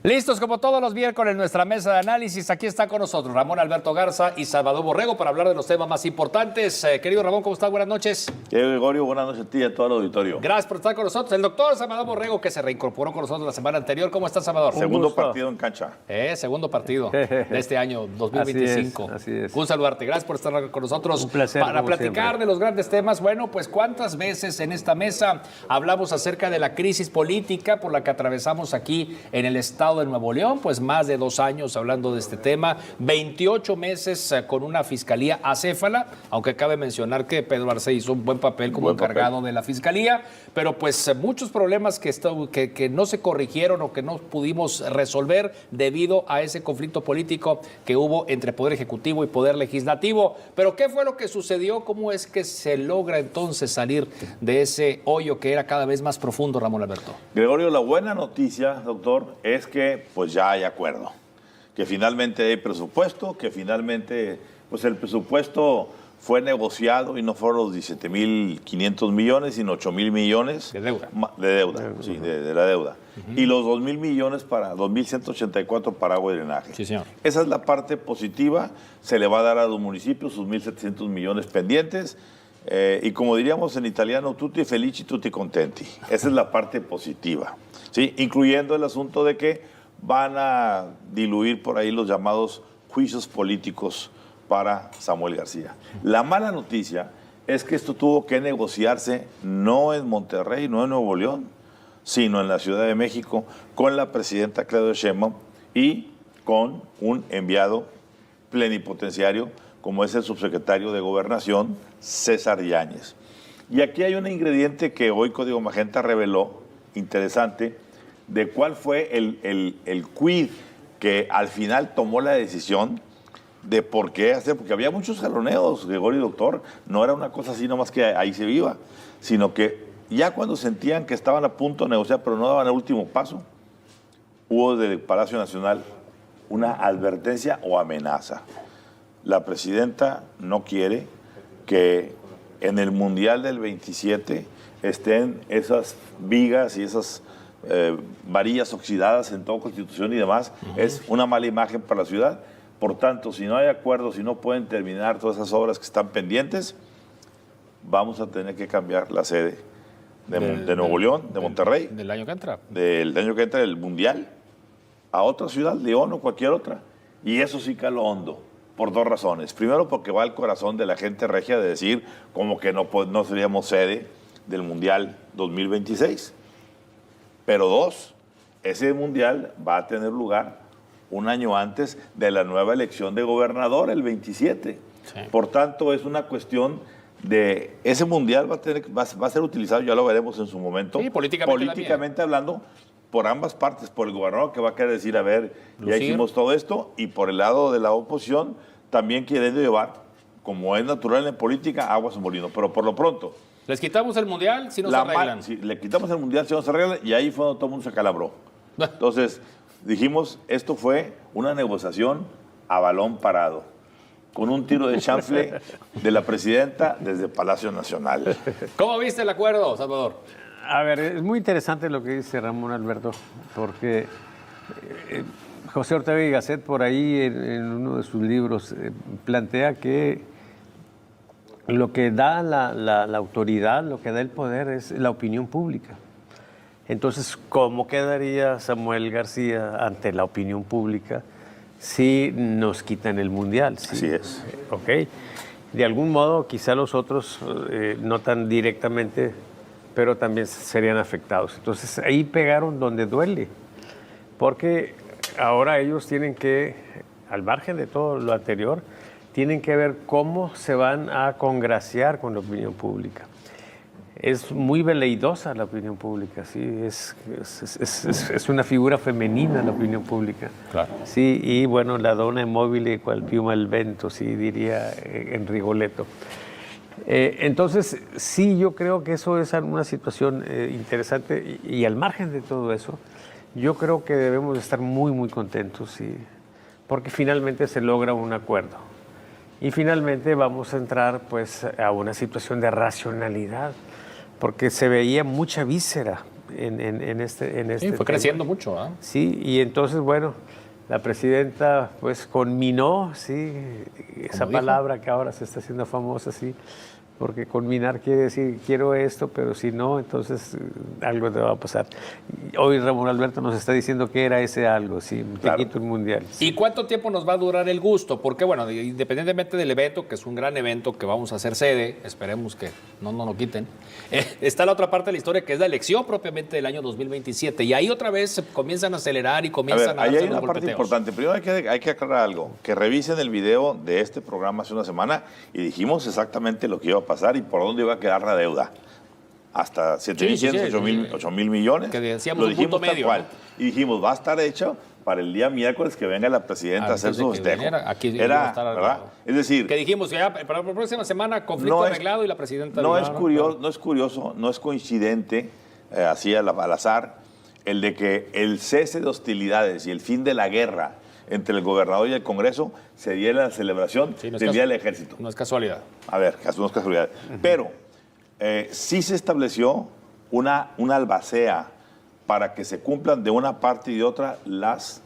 Listos como todos los miércoles en nuestra mesa de análisis. Aquí está con nosotros Ramón Alberto Garza y Salvador Borrego para hablar de los temas más importantes. Querido Ramón, ¿cómo estás? Buenas noches. Gregorio, buenas noches a ti y a todo el auditorio. Gracias por estar con nosotros. El doctor Salvador Borrego, que se reincorporó con nosotros la semana anterior. ¿Cómo estás, Salvador? Segundo partido en cancha. Segundo partido de este año 2025. Así es. Un saludarte. Gracias por estar con nosotros. Un placer, para platicar siempre de los grandes temas. Bueno, pues cuántas veces en esta mesa hablamos acerca de la crisis política por la que atravesamos aquí en el estado de Nuevo León. Pues más de 2 años hablando de este tema, 28 meses con una fiscalía acéfala, aunque cabe mencionar que Pedro Arce hizo un buen papel como encargado de la fiscalía, pero pues muchos problemas que no se corrigieron o que no pudimos resolver debido a ese conflicto político que hubo entre Poder Ejecutivo y Poder Legislativo. Pero ¿qué fue lo que sucedió? ¿Cómo es que se logra entonces salir de ese hoyo que era cada vez más profundo, Ramón Alberto? Gregorio, la buena noticia, doctor, es que pues ya hay acuerdo, que finalmente hay presupuesto, que finalmente pues el presupuesto fue negociado y no fueron los 17.500 millones, sino 8.000 millones de deuda. De la deuda. Y los 2.000 millones para 2.184 para agua y drenaje. Sí, señor. Esa es la parte positiva. Se le va a dar a los municipios sus 1.700 millones pendientes. Y como diríamos en italiano, tutti felici, tutti contenti. Esa es la parte positiva, ¿sí? Incluyendo el asunto de que van a diluir por ahí los llamados juicios políticos para Samuel García. La mala noticia es que esto tuvo que negociarse no en Monterrey, no en Nuevo León, sino en la Ciudad de México, con la presidenta Claudia Sheinbaum y con un enviado plenipotenciario, como es el subsecretario de Gobernación, César Yáñez. Y aquí hay un ingrediente que hoy Código Magenta reveló, interesante, de cuál fue el quid que al final tomó la decisión de por qué hacer, porque había muchos jaloneos, Gregorio y doctor, no era una cosa así nomás que ahí se viva, sino que ya cuando sentían que estaban a punto de negociar, pero no daban el último paso, hubo del Palacio Nacional una advertencia o amenaza. La presidenta no quiere que en el Mundial del 27 estén esas vigas y esas varillas oxidadas en toda Constitución y demás. Es una mala imagen para la ciudad. Por tanto, si no hay acuerdo, si no pueden terminar todas esas obras que están pendientes, vamos a tener que cambiar la sede de Nuevo León, de Monterrey. Del año que entra. Del año que entra, del Mundial, a otra ciudad, León o cualquier otra. Y eso sí caló hondo, por 2 razones. Primero, porque va al corazón de la gente regia de decir como que no seríamos sede del Mundial 2026. Pero 2, ese mundial va a tener lugar un año antes de la nueva elección de gobernador, el 27. Sí. Por tanto, es una cuestión de... Ese mundial va a ser utilizado, ya lo veremos en su momento, sí, políticamente hablando, por ambas partes, por el gobernador que va a querer decir, a ver, ya hicimos todo esto, y por el lado de la oposición, también queriendo llevar, como es natural en política, aguas en molino. Pero por lo pronto... Les quitamos el mundial si no se arreglan. Sí, le quitamos el mundial si no se arreglan, y ahí fue donde todo el mundo se calabró. Entonces, dijimos, esto fue una negociación a balón parado, con un tiro de chanfle de la presidenta desde Palacio Nacional. ¿Cómo viste el acuerdo, Salvador? A ver, es muy interesante lo que dice Ramón Alberto, porque José Ortega y Gasset por ahí en uno de sus libros plantea que lo que da la autoridad, lo que da el poder es la opinión pública. Entonces, ¿cómo quedaría Samuel García ante la opinión pública si nos quitan el mundial? ¿Sí? Así es. Ok. De algún modo, quizá los otros, no tan directamente, pero también serían afectados. Entonces, ahí pegaron donde duele, porque ahora ellos tienen que, al margen de todo lo anterior, tienen que ver cómo se van a congraciar con la opinión pública. Es muy veleidosa la opinión pública, ¿sí? Es una figura femenina la opinión pública. Claro. Sí, y bueno, la donna immobile cual piuma al vento, sí, diría en Rigoletto. Entonces, sí, yo creo que eso es una situación interesante y al margen de todo eso, yo creo que debemos estar muy, muy contentos, sí, porque finalmente se logra un acuerdo. Y finalmente vamos a entrar pues a una situación de racionalidad, porque se veía mucha víscera en este Sí, fue tema. creciendo mucho, ¿ah? Sí, y entonces, bueno, la presidenta pues conminó, sí, esa dijo? palabra que ahora se está haciendo famosa, sí, porque conminar quiere decir quiero esto, pero si no, entonces algo te va a pasar. Y hoy Ramón Alberto nos está diciendo que era ese algo, sí, te Claro. quito el mundial. ¿Y cuánto tiempo nos va a durar el gusto? Porque, bueno, independientemente del evento, que es un gran evento que vamos a hacer sede, esperemos que no nos lo quiten, está la otra parte de la historia, que es la elección propiamente del año 2027. Y ahí otra vez se comienzan a acelerar y A ver, comienzan a ahí darse hay los una parte golpeteos. importante. Primero hay que aclarar algo, que revisen el video de este programa hace una semana y dijimos exactamente lo que iba a pasar y por dónde iba a quedar la deuda. Hasta 7.500, 8.000 millones. Que decíamos lo un punto dijimos tal medio, cual. ¿no? Y dijimos, va a estar hecho para el día miércoles que venga la presidenta a hacer Antes de su que festejo. viniera, aquí iba a Era, estar ¿verdad? arreglado. Es decir, Que dijimos, ya para la próxima semana, conflicto arreglado y la presidenta... no dijo, es curioso, no es curioso, no es coincidente, así al azar, el de que el cese de hostilidades y el fin de la guerra entre el gobernador y el Congreso se diera en la celebración Sí, no es del Día casu- del Ejército. No es casualidad. A ver, no es casualidad. Pero sí se estableció una albacea para que se cumplan de una parte y de otra las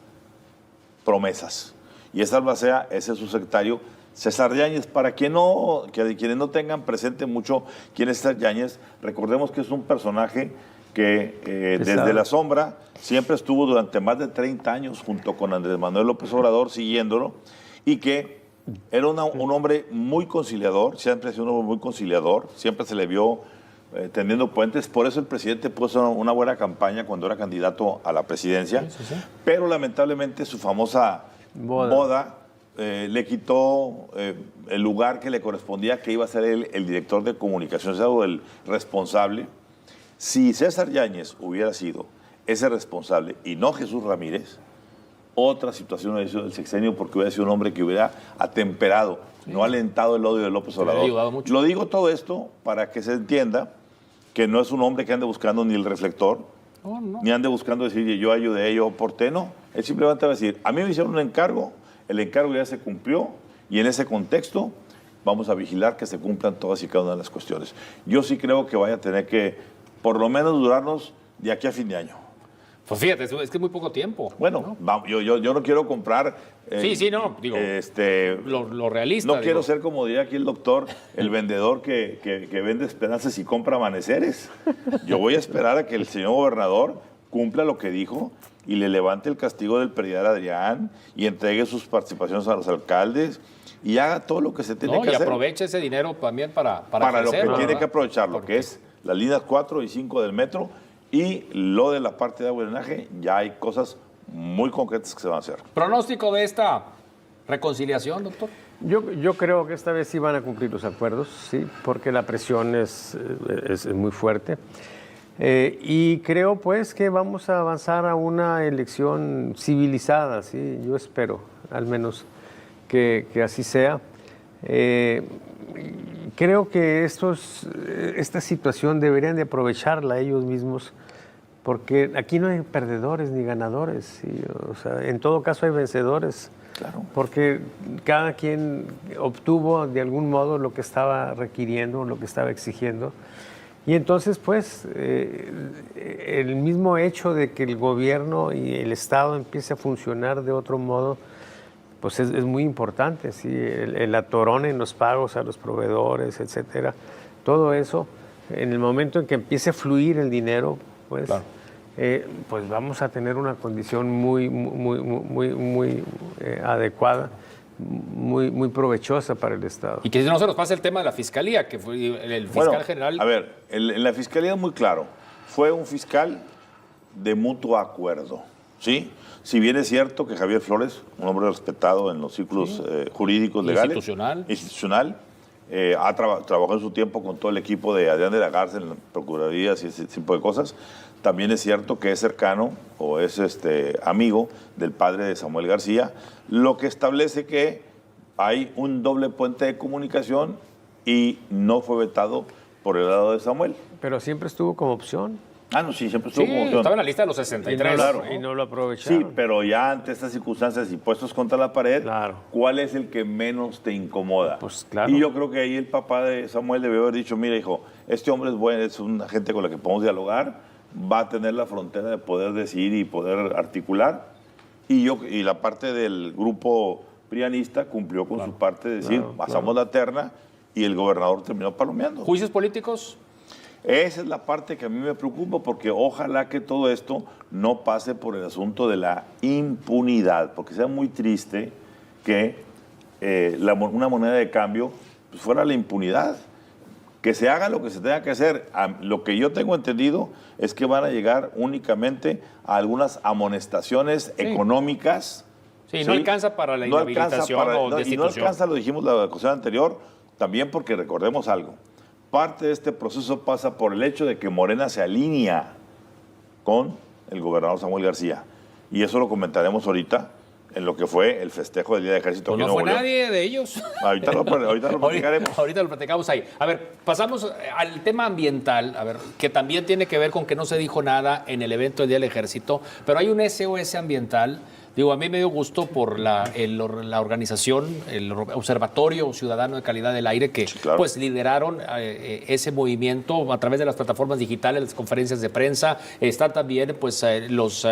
promesas. Y esa albacea es el subsecretario César Yáñez. Para quienes no tengan presente mucho quién es César Yáñez, recordemos que es un personaje que desde la sombra siempre estuvo durante más de 30 años junto con Andrés Manuel López Obrador siguiéndolo y que era un hombre muy conciliador, siempre ha sido un hombre muy conciliador, siempre se le vio tendiendo puentes, por eso el presidente puso una buena campaña cuando era candidato a la presidencia, pero lamentablemente su famosa boda le quitó el lugar que le correspondía, que iba a ser el director de comunicaciones o el responsable. Si César Yáñez hubiera sido ese responsable y no Jesús Ramírez, otra situación hubiera sido el sexenio, porque hubiera sido un hombre que hubiera atemperado, no alentado el odio de López Obrador. ayudado mucho. Lo digo todo esto para que se entienda que no es un hombre que ande buscando ni el reflector, ni ande buscando decir yo ayudé, yo aporté, no. Él simplemente va a decir, a mí me hicieron un encargo, el encargo ya se cumplió y en ese contexto vamos a vigilar que se cumplan todas y cada una de las cuestiones. Yo sí creo que vaya a tener que por lo menos durarnos de aquí a fin de año. Pues fíjate, es que es muy poco tiempo. Bueno, yo no quiero comprar... digo, lo realista. No digo. quiero ser, como diría aquí el doctor, el vendedor que vende esperanzas y compra amaneceres. Yo voy a esperar a que el señor gobernador cumpla lo que dijo y le levante el castigo del predial Adrián y entregue sus participaciones a los alcaldes y haga todo lo que se tiene que Y hacer. aproveche ese dinero también para lo que crecer, tiene ¿verdad? que aprovechar, lo Porque que es las líneas 4 y 5 del metro y lo de la parte de agua y drenaje, ya hay cosas muy concretas que se van a hacer. Pronóstico de esta reconciliación, doctor. Yo creo que esta vez sí van a cumplir los acuerdos, sí, porque la presión es muy fuerte. Y creo pues que vamos a avanzar a una elección civilizada, sí, yo espero al menos que así sea. Creo que esta situación deberían de aprovecharla ellos mismos, porque aquí no hay perdedores ni ganadores, ¿sí? O sea, en todo caso hay vencedores, Claro. porque cada quien obtuvo de algún modo lo que estaba requiriendo, lo que estaba exigiendo. Y entonces, pues, el mismo hecho de que el gobierno y el Estado empiece a funcionar de otro modo, pues es muy importante, ¿sí? El atorón en los pagos a los proveedores, etcétera. Todo eso, en el momento en que empiece a fluir el dinero, pues, Claro. pues vamos a tener una condición muy adecuada, muy provechosa para el Estado. Y que no se nos pase el tema de la fiscalía, que fue el fiscal Bueno, general. A ver, en la fiscalía es muy claro. Fue un fiscal de mutuo acuerdo, ¿sí? Si bien es cierto que Javier Flores, un hombre respetado en los círculos jurídicos legales. Institucional. Trabajó en su tiempo con todo el equipo de Adrián de la Garza en procuradurías y ese tipo de cosas. También es cierto que es cercano o es amigo del padre de Samuel García, lo que establece que hay un doble puente de comunicación y no fue vetado por el lado de Samuel. Pero siempre estuvo como opción. Ah, no, sí, siempre estuvo Sí, como opción. estaba en la lista de los 63. Claro. Y no lo aprovecharon. Sí, pero ya ante estas circunstancias y puestos contra la pared, Claro. ¿cuál es el que menos te incomoda? Pues, claro. Y yo creo que ahí el papá de Samuel debió haber dicho, mira, hijo, este hombre es bueno, es una gente con la que podemos dialogar, va a tener la frontera de poder decidir y poder articular. Y la parte del grupo prianista cumplió con su parte de decir, pasamos la terna y el gobernador terminó palomeando. ¿Juicios políticos? Esa es la parte que a mí me preocupa, porque ojalá que todo esto no pase por el asunto de la impunidad, porque sea muy triste que una moneda de cambio pues, fuera la impunidad. Que se haga lo que se tenga que hacer. Lo que yo tengo entendido es que van a llegar únicamente a algunas amonestaciones económicas. Sí, no alcanza para la inhabilitación o destitución. Y no alcanza, lo dijimos la ocasión anterior, también porque recordemos algo. Parte de este proceso pasa por el hecho de que Morena se alinea con el gobernador Samuel García. Y eso lo comentaremos ahorita en lo que fue el festejo del Día del Ejército. Pues no fue nadie de ellos. Ahorita lo platicaremos. Ahorita lo platicamos ahí. A ver, pasamos al tema ambiental, a ver, que también tiene que ver con que no se dijo nada en el evento del Día del Ejército, pero hay un SOS ambiental. Digo, a mí me dio gusto por la organización, el Observatorio Ciudadano de Calidad del Aire, que pues lideraron ese movimiento a través de las plataformas digitales, las conferencias de prensa. Están también pues los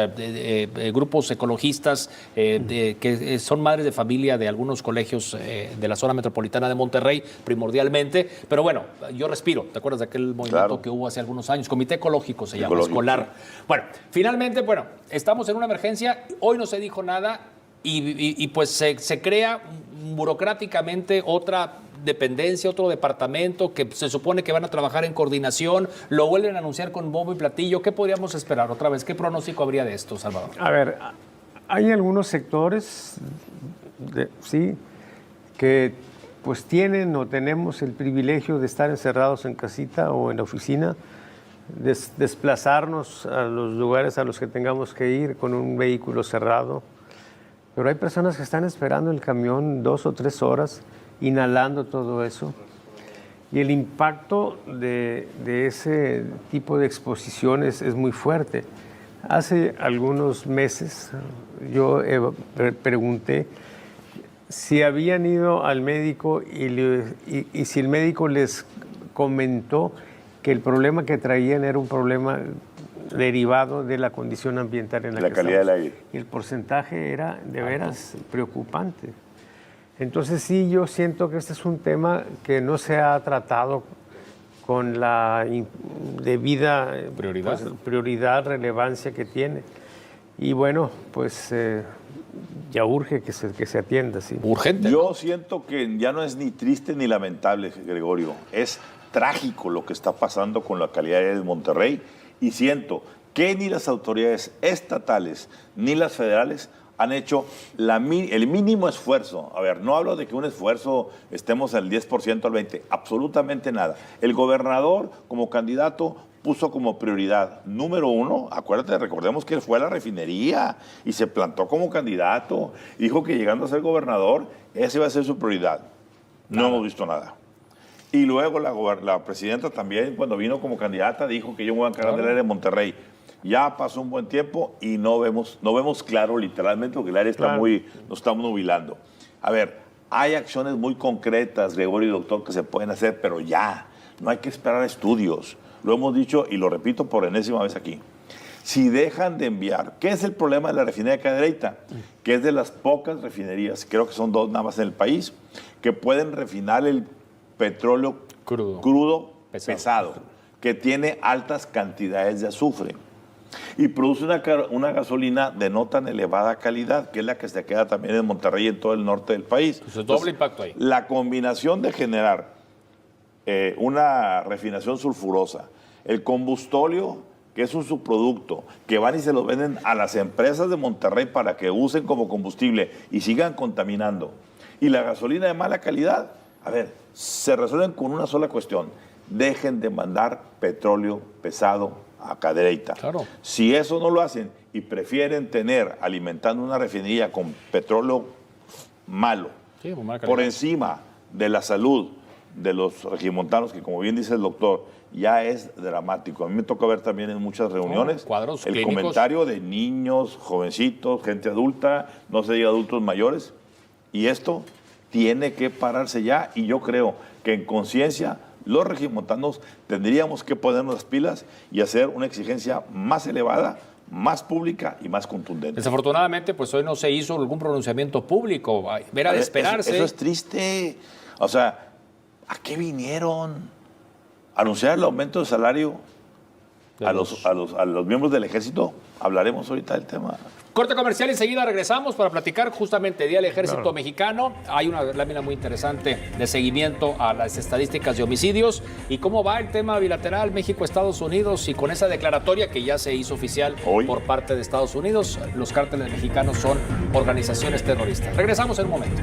grupos ecologistas que son madres de familia de algunos colegios de la zona metropolitana de Monterrey, primordialmente. Pero bueno, yo respiro. ¿Te acuerdas de aquel movimiento que hubo hace algunos años? Comité Ecológico se llama, escolar. Sí. Bueno, finalmente, estamos en una emergencia. Hoy no se dijo nada y pues se crea burocráticamente otra dependencia, otro departamento que se supone que van a trabajar en coordinación, lo vuelven a anunciar con bombo y platillo. ¿Qué podríamos esperar otra vez? ¿Qué pronóstico habría de esto, Salvador? A ver, hay algunos sectores, sí, que pues tienen o tenemos el privilegio de estar encerrados en casita o en la oficina, desplazarnos a los lugares a los que tengamos que ir con un vehículo cerrado. Pero hay personas que están esperando el camión 2 o 3 horas, inhalando todo eso. Y el impacto de ese tipo de exposiciones es muy fuerte. Hace algunos meses yo pregunté si habían ido al médico y si el médico les comentó que el problema que traían era un problema derivado de la condición ambiental en la calidad del aire. Y el porcentaje era de veras preocupante. Entonces sí, yo siento que este es un tema que no se ha tratado con la debida prioridad, relevancia que tiene. Y bueno, pues ya urge que se atienda. ¿Sí? Urgente. Yo siento que ya no es ni triste ni lamentable, Gregorio. Es trágico lo que está pasando con la calidad de Monterrey y siento que ni las autoridades estatales ni las federales han hecho el mínimo esfuerzo. A ver, no hablo de que un esfuerzo estemos al 10%, al 20%, absolutamente nada. El gobernador como candidato puso como prioridad número 1, acuérdate, recordemos que él fue a la refinería y se plantó como candidato, dijo que llegando a ser gobernador, esa iba a ser su prioridad. No hemos visto nada. Y luego la presidenta también, cuando vino como candidata, dijo que yo me voy a encargar del área de Monterrey. Ya pasó un buen tiempo y no vemos claro literalmente porque el área está nos estamos nubilando. A ver, hay acciones muy concretas, Gregorio y doctor, que se pueden hacer, pero ya, no hay que esperar estudios. Lo hemos dicho y lo repito por enésima vez aquí. Si dejan de enviar, ¿qué es el problema de la refinería de Cadereyta? Que es de las pocas refinerías, creo que son 2 nada más en el país, que pueden refinar el petróleo crudo pesado, que tiene altas cantidades de azufre y produce una gasolina de no tan elevada calidad, que es la que se queda también en Monterrey y en todo el norte del país. Entonces, doble impacto ahí. La combinación de generar una refinación sulfurosa, el combustóleo, que es un subproducto, que van y se lo venden a las empresas de Monterrey para que usen como combustible y sigan contaminando, y la gasolina de mala calidad, a ver, se resuelven con una sola cuestión: dejen de mandar petróleo pesado a Cadereyta. Claro. Si eso no lo hacen y prefieren tener alimentando una refinería con petróleo malo, por encima de la salud de los regimontanos, que como bien dice el doctor, ya es dramático. A mí me toca ver también en muchas reuniones cuadros el clínicos. Comentario de niños, jovencitos, gente adulta, no se diga adultos mayores, y esto tiene que pararse ya, y yo creo que en conciencia los regiomontanos tendríamos que ponernos las pilas y hacer una exigencia más elevada, más pública y más contundente. Desafortunadamente, pues hoy no se hizo algún pronunciamiento público. Era de esperarse. Eso es triste. O sea, ¿a qué vinieron? ¿Anunciar el aumento de salario a los miembros del ejército? Hablaremos ahorita del tema. Corte comercial, enseguida regresamos para platicar justamente Día del Ejército Mexicano. Hay una lámina muy interesante de seguimiento a las estadísticas de homicidios y cómo va el tema bilateral México-Estados Unidos, y con esa declaratoria que ya se hizo oficial Hoy, por parte de Estados Unidos, los cárteles mexicanos son organizaciones terroristas. Regresamos en un momento.